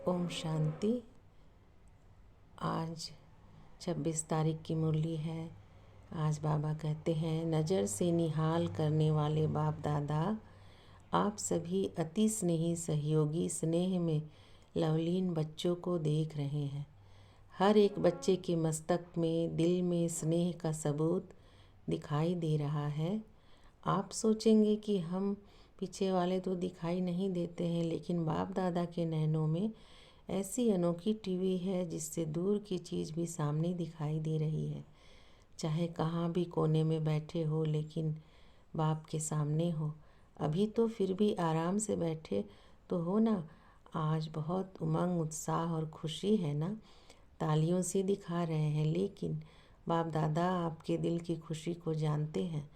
ओम शांति। आज 26 तारीख की मुरली है। आज बाबा कहते हैं, नज़र से निहाल करने वाले बाप दादा, आप सभी अति स्नेही सहयोगी स्नेह में लवलीन बच्चों को देख रहे हैं। हर एक बच्चे के मस्तक में, दिल में स्नेह का सबूत दिखाई दे रहा है। आप सोचेंगे कि हम पीछे वाले तो दिखाई नहीं देते हैं, लेकिन बाप दादा के नैनों में ऐसी अनोखी टीवी है जिससे दूर की चीज़ भी सामने दिखाई दे रही है। चाहे कहाँ भी कोने में बैठे हो, लेकिन बाप के सामने हो। अभी तो फिर भी आराम से बैठे तो हो ना। आज बहुत उमंग, उत्साह और खुशी है ना। तालियों से दिखा रहे हैं, लेकिन बाप दादा आपके दिल की खुशी को जानते हैं।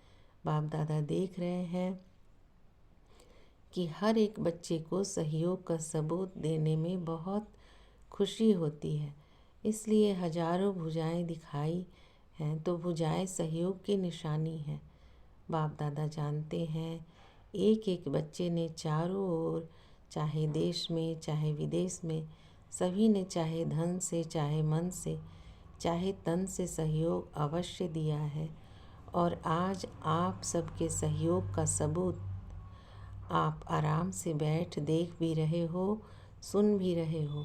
बाप दादा देख रहे हैं कि हर एक बच्चे को सहयोग का सबूत देने में बहुत खुशी होती है। इसलिए हजारों भुजाएं दिखाई हैं तो भुजाएं सहयोग की निशानी है। बाप दादा जानते हैं, एक एक बच्चे ने चारों ओर, चाहे देश में चाहे विदेश में, सभी ने चाहे धन से चाहे मन से चाहे तन से सहयोग अवश्य दिया है। और आज आप सबके सहयोग का सबूत आप आराम से बैठ देख भी रहे हो, सुन भी रहे हो।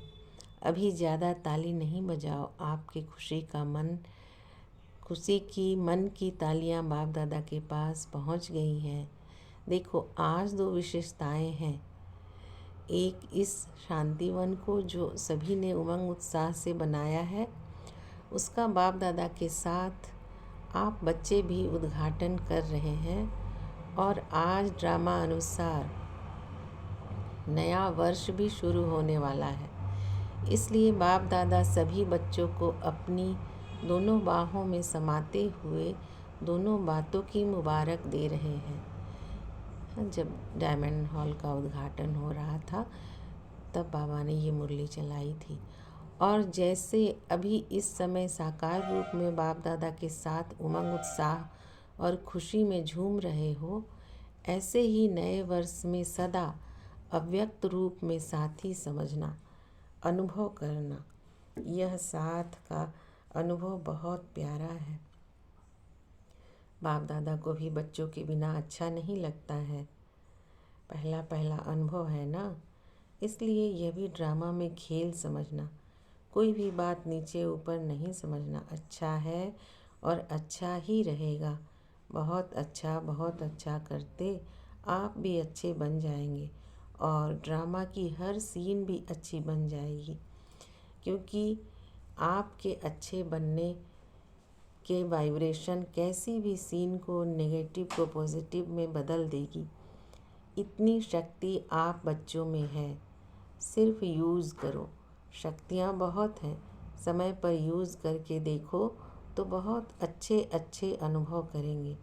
अभी ज़्यादा ताली नहीं बजाओ। आपकी खुशी की मन की तालियां बाप दादा के पास पहुंच गई हैं। देखो, आज दो विशेषताएं हैं। एक, इस शांतिवन को जो सभी ने उमंग उत्साह से बनाया है, उसका बाप दादा के साथ आप बच्चे भी उद्घाटन कर रहे हैं। और आज ड्रामा अनुसार नया वर्ष भी शुरू होने वाला है। इसलिए बाप दादा सभी बच्चों को अपनी दोनों बाहों में समाते हुए दोनों बातों की मुबारक दे रहे हैं। जब डायमंड हॉल का उद्घाटन हो रहा था, तब बाबा ने ये मुरली चलाई थी। और जैसे अभी इस समय साकार रूप में बाप दादा के साथ उमंग, उत्साह और खुशी में झूम रहे हो, ऐसे ही नए वर्ष में सदा अव्यक्त रूप में साथी समझना, अनुभव करना। यह साथ का अनुभव बहुत प्यारा है। बाप दादा को भी बच्चों के बिना अच्छा नहीं लगता है। पहला पहला अनुभव है ना, इसलिए यह भी ड्रामा में खेल समझना। कोई भी बात नीचे ऊपर नहीं समझना। अच्छा है और अच्छा ही रहेगा। बहुत अच्छा करते आप भी अच्छे बन जाएंगे और ड्रामा की हर सीन भी अच्छी बन जाएगी, क्योंकि आपके अच्छे बनने के वाइब्रेशन कैसी भी सीन को नेगेटिव को पॉजिटिव में बदल देगी। इतनी शक्ति आप बच्चों में है। सिर्फ यूज़ करो। शक्तियाँ बहुत हैं। समय पर यूज़ करके देखो तो बहुत अच्छे अच्छे अनुभव करेंगे।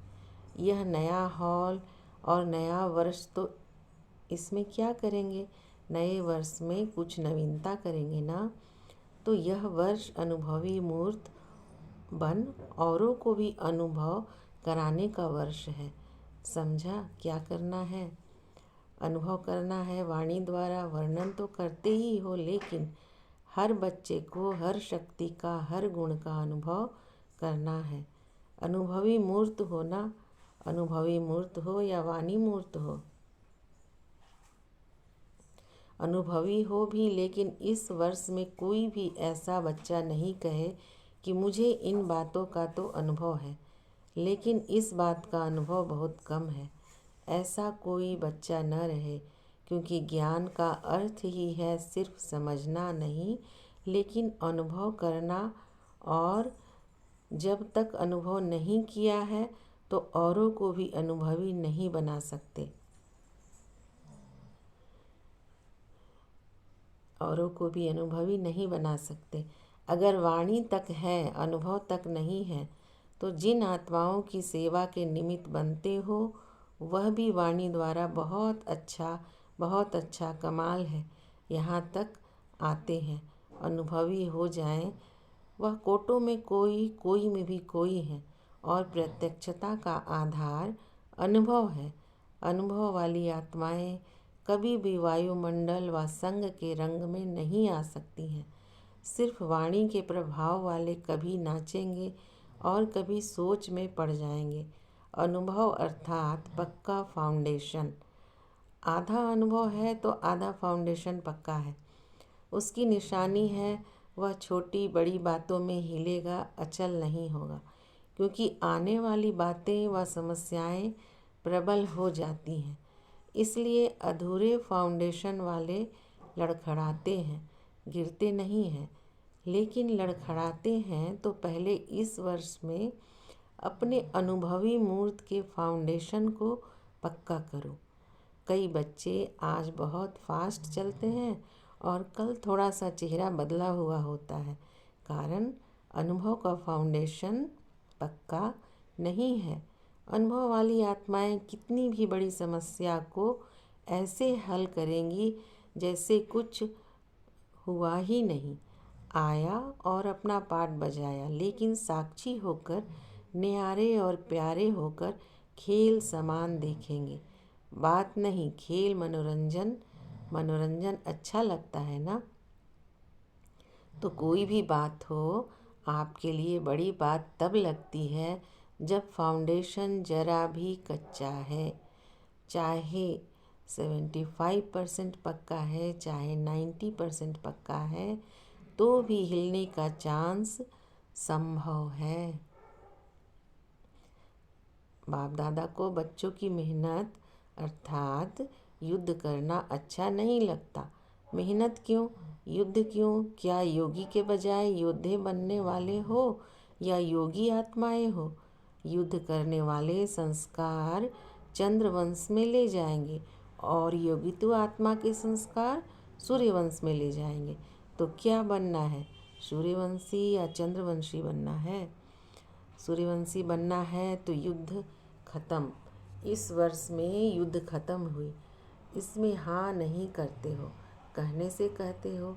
यह नया हॉल और नया वर्ष, तो इसमें क्या करेंगे? नए वर्ष में कुछ नवीनता करेंगे ना। तो यह वर्ष अनुभवी मूर्त बन औरों को भी अनुभव कराने का वर्ष है। समझा? क्या करना है? अनुभव करना है। वाणी द्वारा वर्णन तो करते ही हो, लेकिन हर बच्चे को हर शक्ति का, हर गुण का अनुभव करना है। अनुभवी मूर्त हो ना, अनुभवी मूर्त हो या वाणी मूर्त हो, अनुभवी हो भी, लेकिन इस वर्ष में कोई भी ऐसा बच्चा नहीं कहे कि मुझे इन बातों का तो अनुभव है, लेकिन इस बात का अनुभव बहुत कम है। ऐसा कोई बच्चा न रहे, क्योंकि ज्ञान का अर्थ ही है सिर्फ समझना नहीं, लेकिन अनुभव करना। और जब तक अनुभव नहीं किया है तो औरों को भी अनुभवी नहीं बना सकते। औरों को भी अनुभवी नहीं बना सकते। अगर वाणी तक है, अनुभव तक नहीं है, तो जिन आत्माओं की सेवा के निमित्त बनते हो, वह भी वाणी द्वारा बहुत अच्छा कमाल है, यहाँ तक आते हैं। अनुभवी हो जाएं, वह कोटों में कोई, कोई में भी कोई है। और प्रत्यक्षता का आधार अनुभव है। अनुभव वाली आत्माएं कभी भी वायुमंडल व संग के रंग में नहीं आ सकती हैं। सिर्फ वाणी के प्रभाव वाले कभी नाचेंगे और कभी सोच में पड़ जाएंगे। अनुभव अर्थात पक्का फाउंडेशन। आधा अनुभव है तो आधा फाउंडेशन पक्का है। उसकी निशानी है वह छोटी बड़ी बातों में हिलेगा, अचल नहीं होगा, क्योंकि आने वाली बातें व समस्याएं प्रबल हो जाती हैं। इसलिए अधूरे फाउंडेशन वाले लड़खड़ाते हैं, गिरते नहीं हैं। लेकिन लड़खड़ाते हैं तो पहले इस वर्ष में अपने अनुभवी मूर्त के फाउंडेशन को पक्का करो। कई बच्चे आज बहुत फास्ट चलते हैं और कल थोड़ा सा चेहरा बदला हुआ होता है, कारण अनुभव का फाउंडेशन पक्का नहीं है। अनुभव वाली आत्माएं कितनी भी बड़ी समस्या को ऐसे हल करेंगी जैसे कुछ हुआ ही नहीं। आया और अपना पाठ बजाया, लेकिन साक्षी होकर, न्यारे और प्यारे होकर खेल समान देखेंगे। बात नहीं, खेल मनोरंजन। मनोरंजन अच्छा लगता है ना। तो कोई भी बात हो, आपके लिए बड़ी बात तब लगती है जब फाउंडेशन जरा भी कच्चा है। चाहे 75% पक्का है, चाहे 90% पक्का है, तो भी हिलने का चांस संभव है। बाप दादा को बच्चों की मेहनत अर्थात युद्ध करना अच्छा नहीं लगता। मेहनत क्यों, युद्ध क्यों? क्या योगी के बजाय योद्धे बनने वाले हो या योगी आत्माएं हो? युद्ध करने वाले संस्कार चंद्रवंश में ले जाएंगे और योगित्व आत्मा के संस्कार सूर्यवंश में ले जाएंगे। तो क्या बनना है, सूर्यवंशी या चंद्रवंशी बनना है? सूर्यवंशी बनना है तो युद्ध खत्म। इस वर्ष में युद्ध खत्म हुई, इसमें हाँ नहीं करते हो, कहने से कहते हो।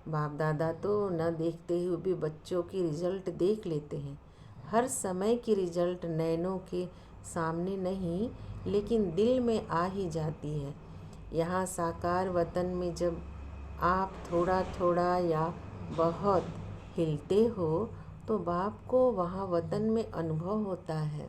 बाप दादा तो न देखते हुए भी बच्चों की रिजल्ट देख लेते हैं। हर समय की रिजल्ट नैनों के सामने नहीं, लेकिन दिल में आ ही जाती है। यहाँ साकार वतन में जब आप थोड़ा थोड़ा या बहुत हिलते हो तो बाप को वहाँ वतन में अनुभव होता है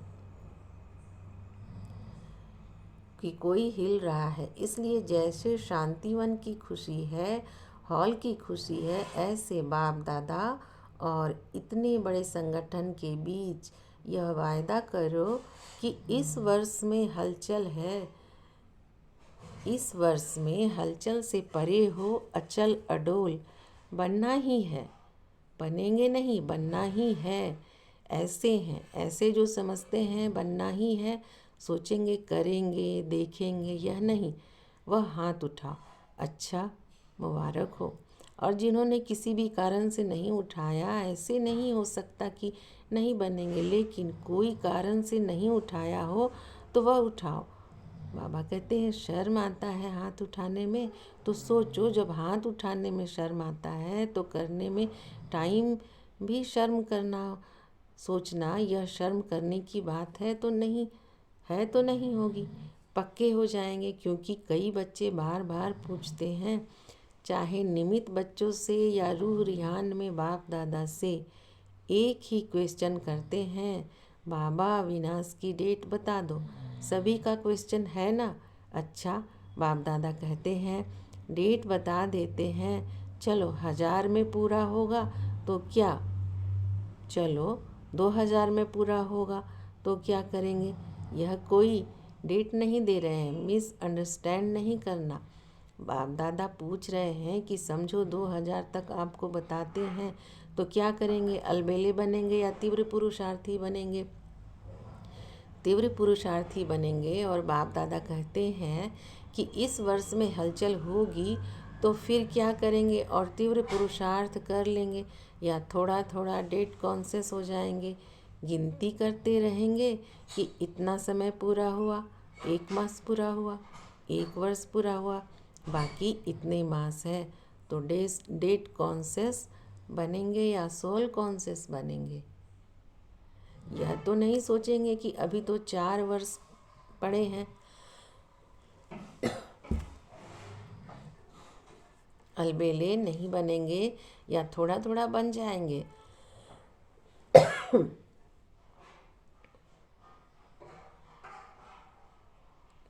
कि कोई हिल रहा है। इसलिए जैसे शांतिवन की खुशी है, हॉल की खुशी है, ऐसे बाप दादा और इतने बड़े संगठन के बीच यह वायदा करो कि इस वर्ष में हलचल है। इस वर्ष में हलचल से परे हो, अचल अडोल बनना ही है। बनेंगे नहीं, बनना ही है। ऐसे हैं, ऐसे जो समझते हैं बनना ही है, सोचेंगे, करेंगे, देखेंगे, यह नहीं। वह हाथ उठाओ, अच्छा मुबारक हो। और जिन्होंने किसी भी कारण से नहीं उठाया, ऐसे नहीं हो सकता कि नहीं बनेंगे, लेकिन कोई कारण से नहीं उठाया हो तो वह उठाओ। बाबा कहते हैं शर्म आता है हाथ उठाने में, तो सोचो जब हाथ उठाने में शर्म आता है तो करने में टाइम भी शर्म करना, सोचना यह शर्म करने की बात है तो नहीं है, तो नहीं होगी। पक्के हो जाएंगे, क्योंकि कई बच्चे बार बार पूछते हैं, चाहे निमित्त बच्चों से या रूह रिहान में बाप दादा से एक ही क्वेश्चन करते हैं, बाबा विनाश की डेट बता दो। सभी का क्वेश्चन है ना। अच्छा, बाप दादा कहते हैं डेट बता देते हैं, चलो 1000 में पूरा होगा तो क्या, चलो 2000 में पूरा होगा तो क्या करेंगे। यह कोई डेट नहीं दे रहे हैं, मिसअंडरस्टैंड नहीं करना। बाप दादा पूछ रहे हैं कि समझो 2000 तक आपको बताते हैं तो क्या करेंगे, अलबेले बनेंगे या तीव्र पुरुषार्थी बनेंगे। तीव्र पुरुषार्थी बनेंगे। और बाप दादा कहते हैं कि इस वर्ष में हलचल होगी तो फिर क्या करेंगे, और तीव्र पुरुषार्थ कर लेंगे या थोड़ा थोड़ा डेट कॉन्शियस हो जाएंगे। गिनती करते रहेंगे कि इतना समय पूरा हुआ, 1 मास पूरा हुआ, 1 वर्ष पूरा हुआ, बाकी इतने मास है। तो डेट कॉन्शियस बनेंगे या सोल कॉन्शियस बनेंगे। यह तो नहीं सोचेंगे कि अभी तो 4 वर्ष पड़े हैं, अलबेले नहीं बनेंगे या थोड़ा थोड़ा बन जाएंगे।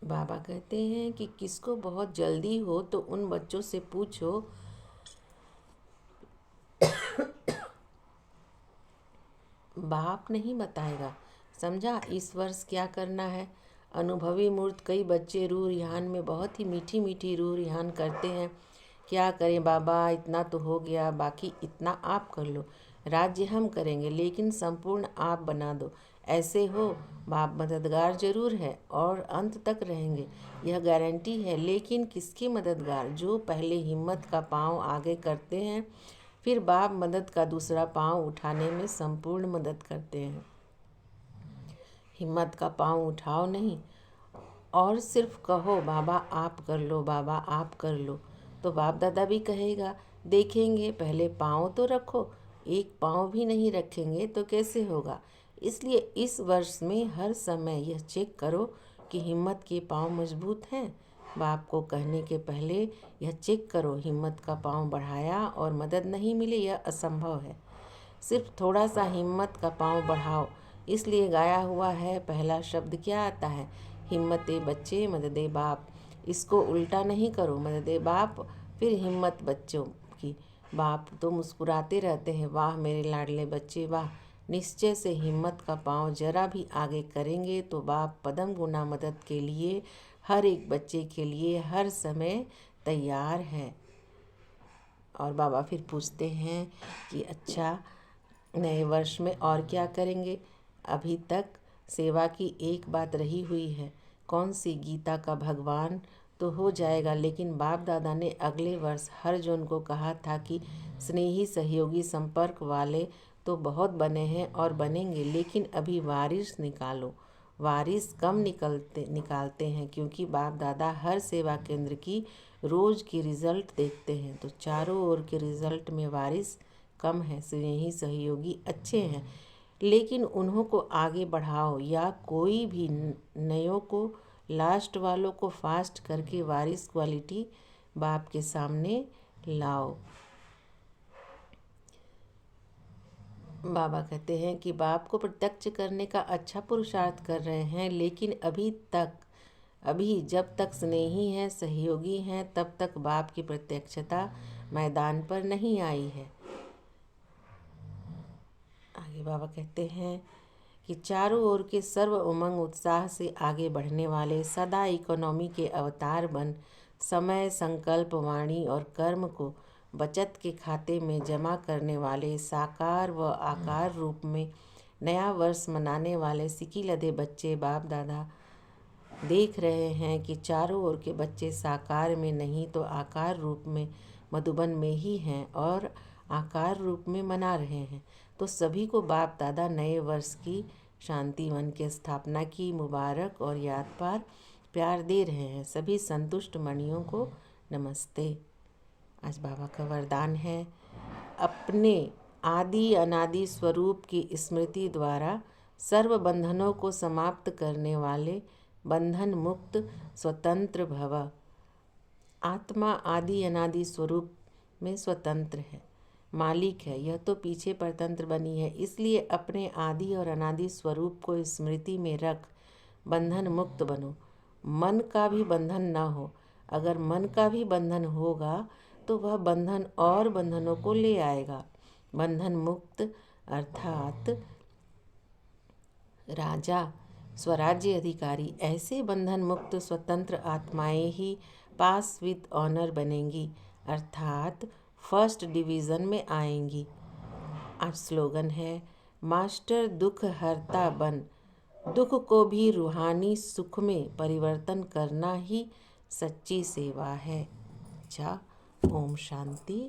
बाबा कहते हैं कि किसको बहुत जल्दी हो तो उन बच्चों से पूछो, बाप नहीं बताएगा। समझा इस वर्ष क्या करना है। अनुभवी मूर्त कई बच्चे रूह रिहान में बहुत ही मीठी मीठी रूह रिहान करते हैं। क्या करें बाबा, इतना तो हो गया, बाकी इतना आप कर लो। राज्य हम करेंगे लेकिन संपूर्ण आप बना दो। ऐसे हो बाप मददगार जरूर है और अंत तक रहेंगे, यह गारंटी है। लेकिन किसके मददगार? जो पहले हिम्मत का पांव आगे करते हैं, फिर बाप मदद का दूसरा पांव उठाने में संपूर्ण मदद करते हैं। हिम्मत का पांव उठाओ नहीं और सिर्फ कहो बाबा आप कर लो, बाबा आप कर लो, तो बाप दादा भी कहेगा देखेंगे, पहले पाँव तो रखो। एक पाँव भी नहीं रखेंगे तो कैसे होगा। इसलिए इस वर्ष में हर समय यह चेक करो कि हिम्मत के पाँव मजबूत हैं। बाप को कहने के पहले यह चेक करो, हिम्मत का पाँव बढ़ाया और मदद नहीं मिली, यह असंभव है। सिर्फ थोड़ा सा हिम्मत का पाँव बढ़ाओ। इसलिए गाया हुआ है, पहला शब्द क्या आता है? हिम्मते बच्चे मददे बाप। इसको उल्टा नहीं करो, मददे बाप फिर हिम्मत बच्चों की। बाप तो मुस्कुराते रहते हैं, वाह मेरे लाडले बच्चे वाह। निश्चय से हिम्मत का पाँव जरा भी आगे करेंगे तो बाप पदम गुना मदद के लिए हर एक बच्चे के लिए हर समय तैयार है। और बाबा फिर पूछते हैं कि अच्छा नए वर्ष में और क्या करेंगे। अभी तक सेवा की एक बात रही हुई है, कौन सी? गीता का भगवान तो हो जाएगा, लेकिन बाप दादा ने अगले वर्ष हर जन को कहा था कि स्नेही सहयोगी संपर्क वाले तो बहुत बने हैं और बनेंगे, लेकिन अभी वारिस निकालो। वारिस कम निकालते हैं क्योंकि बाप दादा हर सेवा केंद्र की रोज़ की रिज़ल्ट देखते हैं, तो चारों ओर के रिज़ल्ट में वारिस कम है। स्नेही सहयोगी अच्छे हैं, लेकिन उन्हों को आगे बढ़ाओ, या कोई भी नयों को लास्ट वालों को फास्ट करके वारिस क्वालिटी बाप के सामने लाओ। बाबा कहते हैं कि बाप को प्रत्यक्ष करने का अच्छा पुरुषार्थ कर रहे हैं, लेकिन अभी जब तक स्नेही हैं सहयोगी हैं तब तक बाप की प्रत्यक्षता मैदान पर नहीं आई है। आगे बाबा कहते हैं कि चारों ओर के सर्व उमंग उत्साह से आगे बढ़ने वाले सदा इकोनॉमी के अवतार बन समय संकल्प वाणी और कर्म को बचत के खाते में जमा करने वाले साकार व आकार रूप में नया वर्ष मनाने वाले सिकी लदे बच्चे बाप दादा देख रहे हैं कि चारों ओर के बच्चे साकार में नहीं तो आकार रूप में मधुबन में ही हैं और आकार रूप में मना रहे हैं। तो सभी को बाप दादा नए वर्ष की शांतिवन की स्थापना की मुबारक और याद पार प्यार दे रहे हैं। सभी संतुष्ट मणियों को नमस्ते। आज बाबा का वरदान है, अपने आदि अनादि स्वरूप की स्मृति द्वारा सर्व बंधनों को समाप्त करने वाले बंधन मुक्त स्वतंत्र भव। आत्मा आदि अनादि स्वरूप में स्वतंत्र है, मालिक है, यह तो पीछे परतंत्र बनी है। इसलिए अपने आदि और अनादि स्वरूप को स्मृति में रख बंधन मुक्त बनो। मन का भी बंधन न हो। अगर मन का भी बंधन होगा तो वह बंधन और बंधनों को ले आएगा। बंधन मुक्त अर्थात राजा स्वराज्य अधिकारी, ऐसे बंधन मुक्त स्वतंत्र आत्माएं ही पास विद ऑनर बनेंगी, अर्थात फर्स्ट डिवीज़न में आएंगी। आज स्लोगन है, मास्टर दुख हरता बन, दुख को भी रूहानी सुख में परिवर्तन करना ही सच्ची सेवा है। अच्छा, ओम शांति।